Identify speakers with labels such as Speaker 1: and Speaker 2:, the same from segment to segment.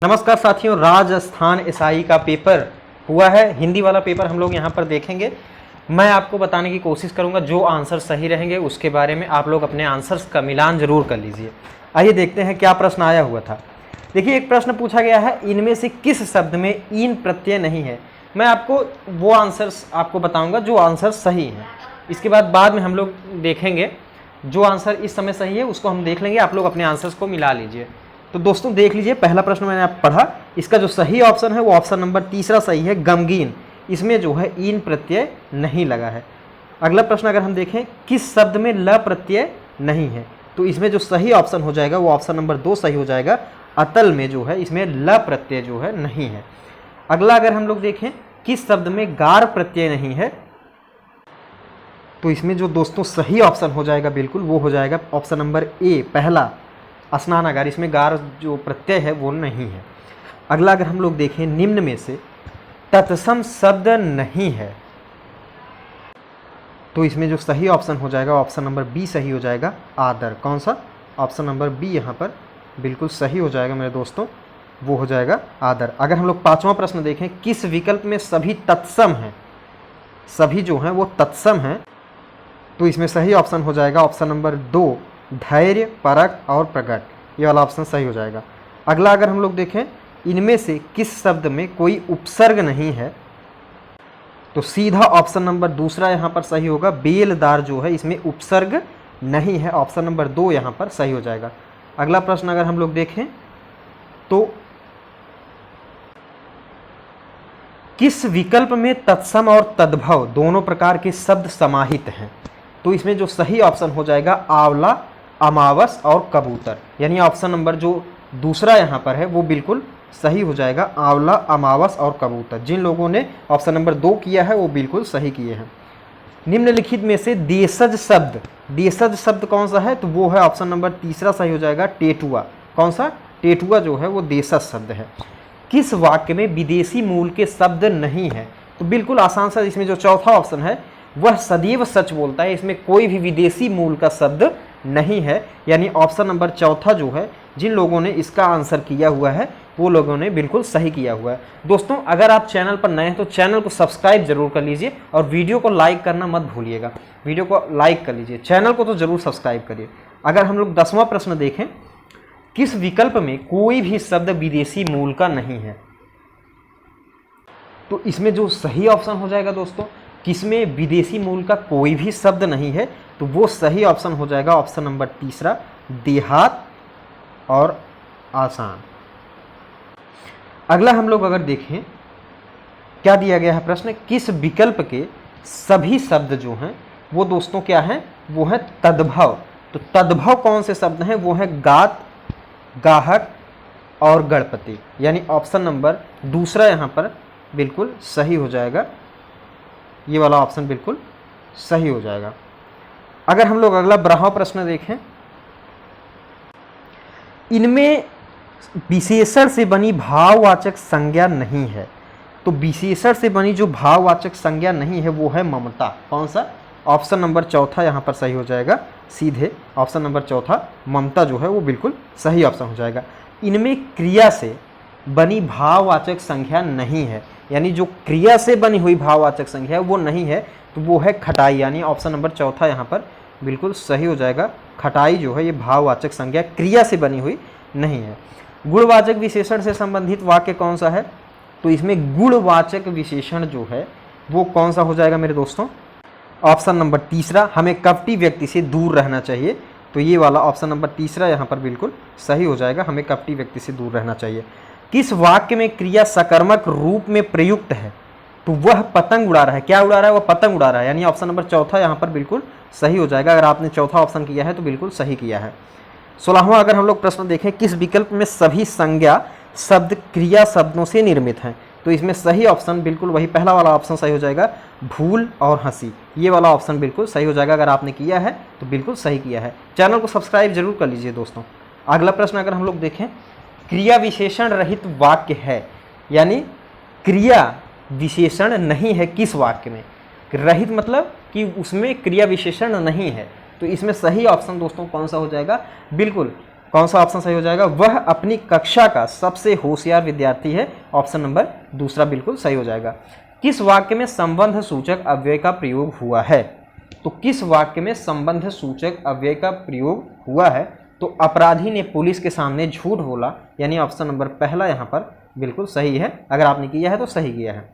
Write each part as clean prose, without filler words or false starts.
Speaker 1: नमस्कार साथियों, राजस्थान एसआई का पेपर हुआ है। हिंदी वाला पेपर हम लोग यहाँ पर देखेंगे। मैं आपको बताने की कोशिश करूँगा, जो आंसर सही रहेंगे उसके बारे में आप लोग अपने आंसर्स का मिलान जरूर कर लीजिए। आइए देखते हैं क्या प्रश्न आया हुआ था। देखिए, एक प्रश्न पूछा गया है, इनमें से किस शब्द में ईन प्रत्यय नहीं है। मैं आपको वो आंसर्स आपको बताऊँगा जो आंसर सही हैं। इसके बाद में हम लोग देखेंगे जो आंसर इस समय सही है उसको हम देख लेंगे। आप लोग अपने आंसर्स को मिला लीजिए। तो दोस्तों देख लीजिए, पहला प्रश्न मैंने आप पढ़ा, इसका जो सही ऑप्शन है वो ऑप्शन नंबर तीसरा सही है, गमगीन। इसमें जो है ईन प्रत्यय नहीं लगा है। अगला प्रश्न अगर हम देखें, किस शब्द में ल प्रत्यय नहीं है, तो इसमें जो सही ऑप्शन हो जाएगा वो ऑप्शन नंबर 2 सही हो जाएगा। अतल में जो है इसमें ल प्रत्यय जो है नहीं है। अगला अगर हम लोग देखें, किस शब्द में गार प्रत्यय नहीं है, तो इसमें जो दोस्तों सही ऑप्शन हो जाएगा बिल्कुल वो हो जाएगा ऑप्शन नंबर ए, पहला, स्नानागार। इसमें गार जो प्रत्यय है वो नहीं है। अगला अगर हम लोग देखें, निम्न में से तत्सम शब्द नहीं है, तो इसमें जो सही ऑप्शन हो जाएगा ऑप्शन नंबर बी सही हो जाएगा, आदर। कौन सा? ऑप्शन नंबर बी यहाँ पर बिल्कुल सही हो जाएगा मेरे दोस्तों, वो हो जाएगा आदर। अगर हम लोग पांचवा प्रश्न देखें, किस विकल्प में सभी तत्सम हैं, सभी जो हैं वो तत्सम हैं, तो इसमें सही ऑप्शन हो जाएगा ऑप्शन नंबर 2, धैर्य, परख और प्रकट। ये वाला ऑप्शन सही हो जाएगा। अगला अगर हम लोग देखें, इनमें से किस शब्द में कोई उपसर्ग नहीं है, तो सीधा ऑप्शन नंबर दूसरा यहाँ पर सही होगा, बेलदार जो है इसमें उपसर्ग नहीं है। ऑप्शन नंबर 2 यहाँ पर सही हो जाएगा। अगला प्रश्न अगर हम लोग देखें, तो किस विकल्प में तत्सम और तद्भव दोनों प्रकार के शब्द समाहित हैं, तो इसमें जो सही ऑप्शन हो जाएगा आंवला, अमावस और कबूतर। यानी ऑप्शन नंबर जो दूसरा यहाँ पर है वो बिल्कुल सही हो जाएगा, आंवला, अमावस और कबूतर। जिन लोगों ने ऑप्शन नंबर 2 किया है वो बिल्कुल सही किए हैं। निम्नलिखित में से देशज शब्द, देशज शब्द कौन सा है, तो वो है ऑप्शन नंबर तीसरा सही हो जाएगा, टेटुआ। कौन सा? टेटुआ जो है वो देशज शब्द है। किस वाक्य में विदेशी मूल के शब्द नहीं है, तो बिल्कुल आसान सा, इसमें जो चौथा ऑप्शन है वह सदैव सच बोलता है, इसमें कोई भी विदेशी मूल का शब्द नहीं है। यानी ऑप्शन नंबर चौथा जो है, जिन लोगों ने इसका आंसर किया हुआ है वो लोगों ने बिल्कुल सही किया हुआ है। दोस्तों अगर आप चैनल पर नए हैं तो चैनल को सब्सक्राइब जरूर कर लीजिए और वीडियो को लाइक करना मत भूलिएगा। वीडियो को लाइक कर लीजिए, चैनल को तो जरूर सब्सक्राइब करिए। अगर हम लोग 10वां प्रश्न देखें, किस विकल्प में कोई भी शब्द विदेशी मूल का नहीं है, तो इसमें जो सही ऑप्शन हो जाएगा दोस्तों, किसमें विदेशी मूल का कोई भी शब्द नहीं है, तो वो सही ऑप्शन हो जाएगा ऑप्शन नंबर तीसरा, देहात और आसान। अगला हम लोग अगर देखें, क्या दिया गया है प्रश्न, किस विकल्प के सभी शब्द जो हैं वो दोस्तों क्या है, वो है तद्भव। तो तद्भव कौन से शब्द हैं, वो है गात, गाहक और गणपति। यानी ऑप्शन नंबर दूसरा यहाँ पर बिल्कुल सही हो जाएगा, ये वाला ऑप्शन बिल्कुल सही हो जाएगा। अगर हम लोग अगला 12वां प्रश्न देखें, इनमें विशेषण से बनी भाववाचक संज्ञा नहीं है, तो विशेषण से बनी जो भाववाचक संज्ञा नहीं है वो है ममता। कौन सा? ऑप्शन नंबर चौथा यहाँ पर सही हो जाएगा, सीधे ऑप्शन नंबर चौथा, ममता जो है वो बिल्कुल सही ऑप्शन हो जाएगा। इनमें क्रिया से बनी भाववाचक संख्या नहीं है, यानी जो क्रिया से बनी हुई भाववाचक संख्या है वो नहीं है, तो वो है खटाई। यानी ऑप्शन नंबर चौथा यहाँ पर बिल्कुल सही हो जाएगा, खटाई जो है ये भाववाचक संज्ञा क्रिया से बनी हुई नहीं है। गुणवाचक विशेषण से संबंधित वाक्य कौन सा है, तो इसमें गुणवाचक विशेषण जो है वो कौन सा हो जाएगा मेरे दोस्तों, ऑप्शन नंबर तीसरा, हमें कपटी व्यक्ति से दूर रहना चाहिए। तो ये वाला ऑप्शन नंबर तीसरा यहाँ पर बिल्कुल सही हो जाएगा, हमें कपटी व्यक्ति से दूर रहना चाहिए। किस वाक्य में क्रिया सकर्मक रूप में प्रयुक्त है, तो वह पतंग उड़ा रहा है। क्या उड़ा रहा है? वह पतंग उड़ा रहा है। यानी ऑप्शन नंबर चौथा यहाँ पर बिल्कुल सही हो जाएगा। अगर आपने चौथा ऑप्शन किया है तो बिल्कुल सही किया है। 16वां अगर हम लोग प्रश्न देखें, किस विकल्प में सभी संज्ञा शब्द क्रिया शब्दों से निर्मित हैं, तो इसमें सही ऑप्शन बिल्कुल वही पहला वाला ऑप्शन सही हो जाएगा, भूल और हंसी। ये वाला ऑप्शन बिल्कुल सही हो जाएगा। अगर आपने किया है तो बिल्कुल सही किया है। चैनल को सब्सक्राइब जरूर कर लीजिए दोस्तों। अगला प्रश्न अगर हम लोग देखें, क्रिया विशेषण रहित वाक्य है, यानी क्रिया विशेषण नहीं है किस वाक्य में, रहित मतलब कि उसमें क्रिया विशेषण नहीं है, तो इसमें सही ऑप्शन दोस्तों कौन सा हो जाएगा, बिल्कुल कौन सा ऑप्शन सही हो जाएगा? वह अपनी कक्षा का सबसे होशियार विद्यार्थी है। ऑप्शन नंबर दूसरा बिल्कुल सही हो जाएगा। किस वाक्य में संबंध सूचक अव्यय का प्रयोग हुआ है? तो किस वाक्य में संबंध सूचक अव्यय का प्रयोग हुआ है? तो अपराधी ने पुलिस के सामने झूठ बोला, यानी ऑप्शन नंबर पहला यहाँ पर बिल्कुल सही है। अगर आपने किया है तो सही किया है।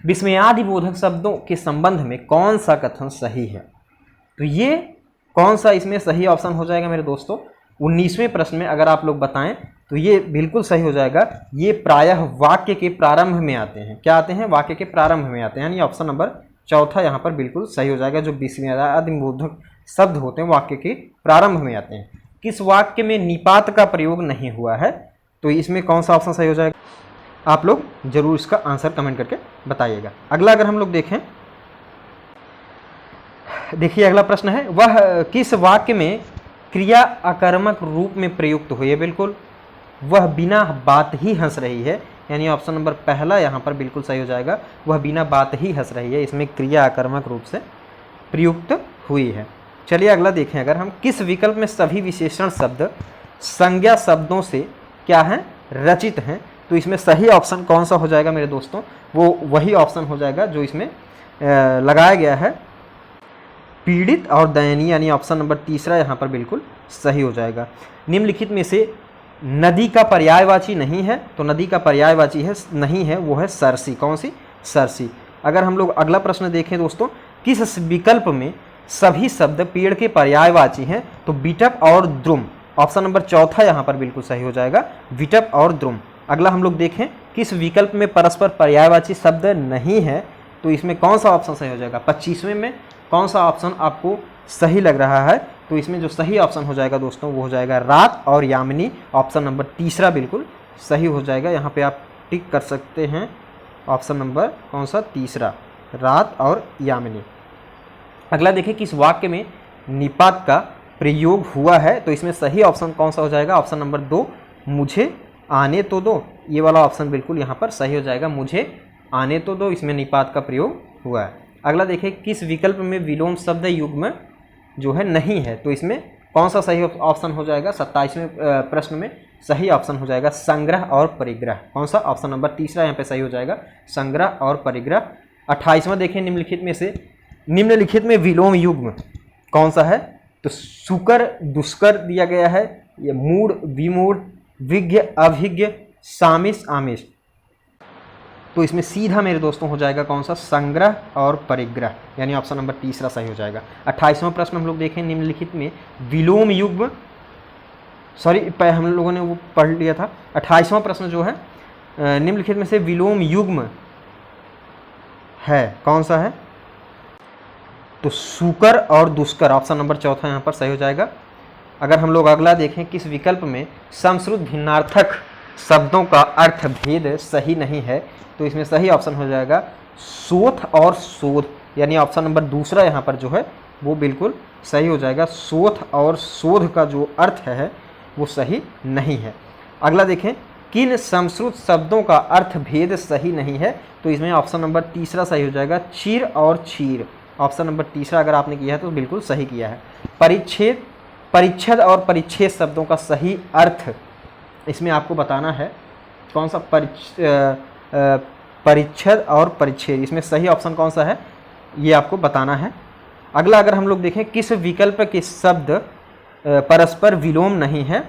Speaker 1: विस्मयादिबोधक शब्दों के संबंध में कौन सा कथन सही है? तो ये कौन सा इसमें सही ऑप्शन हो जाएगा मेरे दोस्तों? 19वें प्रश्न में अगर आप लोग बताएं तो ये बिल्कुल सही हो जाएगा। ये प्रायः वाक्य के प्रारंभ में आते हैं। क्या आते हैं? वाक्य के प्रारंभ में आते हैं, यानी ऑप्शन नंबर चौथा यहाँ पर बिल्कुल सही हो जाएगा। जो विस्मयादिबोधक शब्द होते हैं वाक्य के प्रारंभ में आते हैं। किस वाक्य में निपात का प्रयोग नहीं हुआ है? तो इसमें कौन सा ऑप्शन सही हो जाएगा? आप लोग जरूर इसका आंसर कमेंट करके बताइएगा। अगला अगर हम लोग देखें, देखिए अगला प्रश्न है, वह किस वाक्य में क्रिया आकर्मक रूप में प्रयुक्त हुई है? बिल्कुल, वह बिना बात ही हंस रही है, यानी ऑप्शन नंबर पहला यहाँ पर बिल्कुल सही हो जाएगा। वह बिना बात ही हंस रही है, इसमें क्रिया आकर्मक रूप से प्रयुक्त हुई है। चलिए अगला देखें, अगर हम किस विकल्प में सभी विशेषण शब्द संज्ञा शब्दों से क्या हैं? रचित हैं। तो इसमें सही ऑप्शन कौन सा हो जाएगा मेरे दोस्तों? वो वही ऑप्शन हो जाएगा जो इसमें लगाया गया है, पीड़ित और दयनीय, यानी ऑप्शन नंबर तीसरा यहाँ पर बिल्कुल सही हो जाएगा। निम्नलिखित में से नदी का पर्यायवाची नहीं है, तो नदी का पर्यायवाची है नहीं है, वो है सरसी। कौन सी? सरसी। अगर हम लोग अगला प्रश्न देखें दोस्तों, किस विकल्प में सभी शब्द पेड़ के पर्यायवाची हैं? तो विटप और द्रुम, ऑप्शन नंबर चौथा यहाँ पर बिल्कुल सही हो जाएगा, विटप और द्रुम। अगला हम लोग देखें, किस विकल्प में परस्पर पर्यायवाची शब्द नहीं है? तो इसमें कौन सा ऑप्शन सही हो जाएगा? 25वें में कौन सा ऑप्शन आपको सही लग रहा है? तो इसमें जो सही ऑप्शन हो जाएगा दोस्तों वो हो जाएगा रात और यामिनी। ऑप्शन नंबर तीसरा बिल्कुल सही हो जाएगा। यहाँ पे आप टिक कर सकते हैं, ऑप्शन नंबर कौन सा? तीसरा, रात और यामिनी। अगला देखिए, किस वाक्य में निपात का प्रयोग हुआ है? तो इसमें सही ऑप्शन कौन सा हो जाएगा? ऑप्शन नंबर 2, मुझे आने तो दो। ये वाला ऑप्शन बिल्कुल यहाँ पर सही हो जाएगा, मुझे आने तो दो, इसमें निपात का प्रयोग हुआ है। अगला देखिए, किस विकल्प में विलोम शब्द युग्म जो है नहीं है? तो इसमें कौन सा सही ऑप्शन हो जाएगा? 27वें प्रश्न में सही ऑप्शन हो जाएगा संग्रह और परिग्रह। कौन सा? ऑप्शन नंबर तीसरा यहाँ पे सही हो जाएगा, संग्रह और परिग्रह। 28वां देखिए, निम्नलिखित में से निम्नलिखित में विलोम युग्म कौन सा है? तो सुकर दुष्कर दिया गया है, ये मूढ़ विमूढ़, विज्ञ अभिज्ञ, सामिस आमिष। तो इसमें सीधा मेरे दोस्तों हो जाएगा कौन सा? संग्रह और परिग्रह, यानी ऑप्शन नंबर तीसरा सही हो जाएगा। 28वां प्रश्न हम लोग देखें, निम्नलिखित में विलोम युग्म, सॉरी हम लोगों ने वो पढ़ लिया था। 28वां प्रश्न जो है, निम्नलिखित में से विलोम युग्म है कौन सा है? तो सुकर और दुष्कर, ऑप्शन नंबर चौथा यहाँ पर सही हो जाएगा। अगर हम लोग अगला देखें, किस विकल्प में समश्रुत भिन्नार्थक शब्दों का अर्थ भेद सही नहीं है? तो इसमें सही ऑप्शन हो जाएगा शोथ और शोध, यानी ऑप्शन नंबर दूसरा यहाँ पर जो है वो बिल्कुल सही हो जाएगा। शोथ और शोध का जो अर्थ है वो सही नहीं है। अगला देखें, किन समश्रुत शब्दों का अर्थ भेद सही नहीं है? तो इसमें ऑप्शन नंबर तीसरा सही हो जाएगा, चिर और चीर। ऑप्शन नंबर तीसरा अगर आपने किया है तो बिल्कुल सही किया है। परिच्छेद, परिच्छेद और परिच्छेद शब्दों का सही अर्थ इसमें आपको बताना है। कौन सा? परिच्छेद और परिच्छेद, इसमें सही ऑप्शन कौन सा है ये आपको बताना है। अगला अगर हम लोग देखें, किस विकल्प के शब्द परस्पर विलोम नहीं है?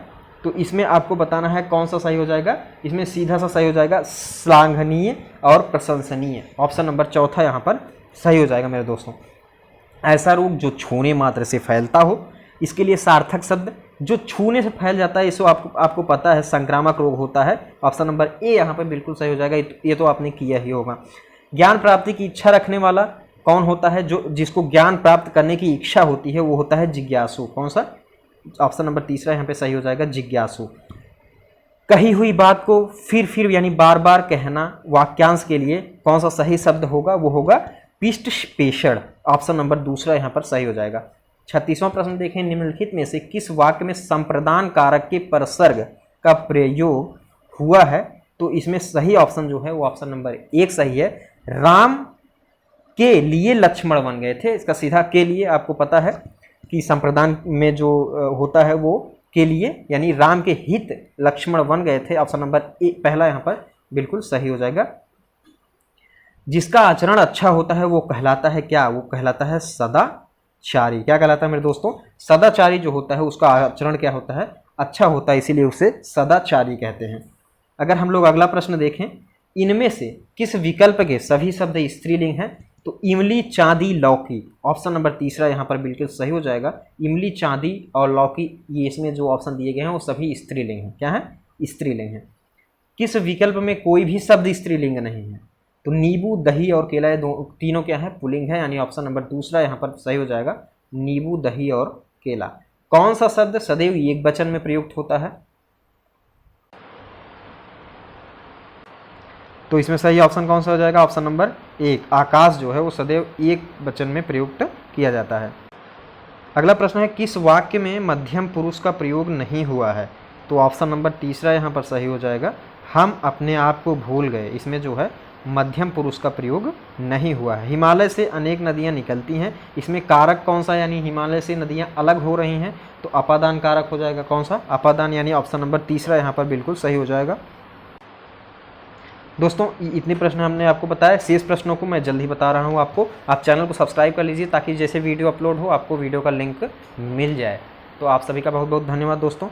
Speaker 1: तो इसमें आपको बताना है कौन सा सही हो जाएगा। इसमें सीधा सा सही हो जाएगा श्लाघनीय और प्रशंसनीय। ऑप्शन नंबर चौथा यहाँ पर सही हो जाएगा मेरे दोस्तों। ऐसा रोग जो छूने मात्र से फैलता हो, इसके लिए सार्थक शब्द जो छूने से फैल जाता है, इसको आपको पता है संक्रामक रोग होता है। ऑप्शन नंबर ए यहाँ पर बिल्कुल सही हो जाएगा, ये तो आपने किया ही होगा। ज्ञान प्राप्ति की इच्छा रखने वाला कौन होता है? जो जिसको ज्ञान प्राप्त करने की इच्छा होती है वो होता है जिज्ञासु। कौन सा? ऑप्शन नंबर तीसरा यहाँ पे सही हो जाएगा, जिज्ञासु। कही हुई बात को फिर यानी बार बार कहना वाक्यांश के लिए कौन सा सही शब्द होगा? वो होगा पिष्ट पेषण। ऑप्शन नंबर दूसरा यहाँ पर सही हो जाएगा। 36वां प्रश्न देखें, निम्नलिखित में से किस वाक्य में संप्रदान कारक के परसर्ग का प्रयोग हुआ है? तो इसमें सही ऑप्शन जो है वो ऑप्शन नंबर 1 सही है। राम के लिए लक्ष्मण बन गए थे, इसका सीधा के लिए आपको पता है कि संप्रदान में जो होता है वो के लिए यानी राम के हित लक्ष्मण वन गए थे। ऑप्शन नंबर पहला यहाँ पर बिल्कुल सही हो जाएगा। जिसका आचरण अच्छा होता है वो कहलाता है क्या? वो कहलाता है सदाचारी। क्या कहलाता है मेरे दोस्तों? सदाचारी जो होता है उसका आचरण क्या होता है? अच्छा होता है, इसीलिए उसे सदाचारी कहते हैं। अगर हम लोग अगला प्रश्न देखें, इनमें से किस विकल्प के सभी शब्द स्त्रीलिंग हैं? तो इमली, चांदी, लौकी। ऑप्शन नंबर तीसरा यहाँ पर बिल्कुल सही हो जाएगा। इमली, चांदी और लौकी, ये इसमें जो ऑप्शन दिए गए हैं वो सभी स्त्रीलिंग हैं। क्या है? स्त्रीलिंग है। किस विकल्प में कोई भी शब्द स्त्रीलिंग नहीं है? तो नींबू, दही और केला, ये तीनों क्या है? पुल्लिंग है, यानी ऑप्शन नंबर दूसरा यहाँ पर सही हो जाएगा। नींबू, दही और केला। कौन सा शब्द सदैव एक वचन में प्रयुक्त होता है? तो इसमें सही ऑप्शन कौन सा हो जाएगा? ऑप्शन नंबर एक, आकाश जो है वो सदैव एक वचन में प्रयुक्त किया जाता है। अगला प्रश्न है, किस वाक्य में मध्यम पुरुष का प्रयोग नहीं हुआ है? तो ऑप्शन नंबर तीसरा यहाँ पर सही हो जाएगा। हम अपने आप को भूल गए, इसमें जो है मध्यम पुरुष का प्रयोग नहीं हुआ है। हिमालय से अनेक नदियाँ निकलती हैं, इसमें कारक कौन सा? यानी हिमालय से नदियाँ अलग हो रही हैं, तो अपादान कारक हो जाएगा। कौन सा? अपादान, यानी ऑप्शन नंबर तीसरा यहाँ पर बिल्कुल सही हो जाएगा। दोस्तों इतने प्रश्न हमने आपको बताया, शेष प्रश्नों को मैं जल्द ही बता रहा हूँ आपको। आप चैनल को सब्सक्राइब कर लीजिए ताकि जैसे वीडियो अपलोड हो आपको वीडियो का लिंक मिल जाए। तो आप सभी का बहुत बहुत धन्यवाद दोस्तों।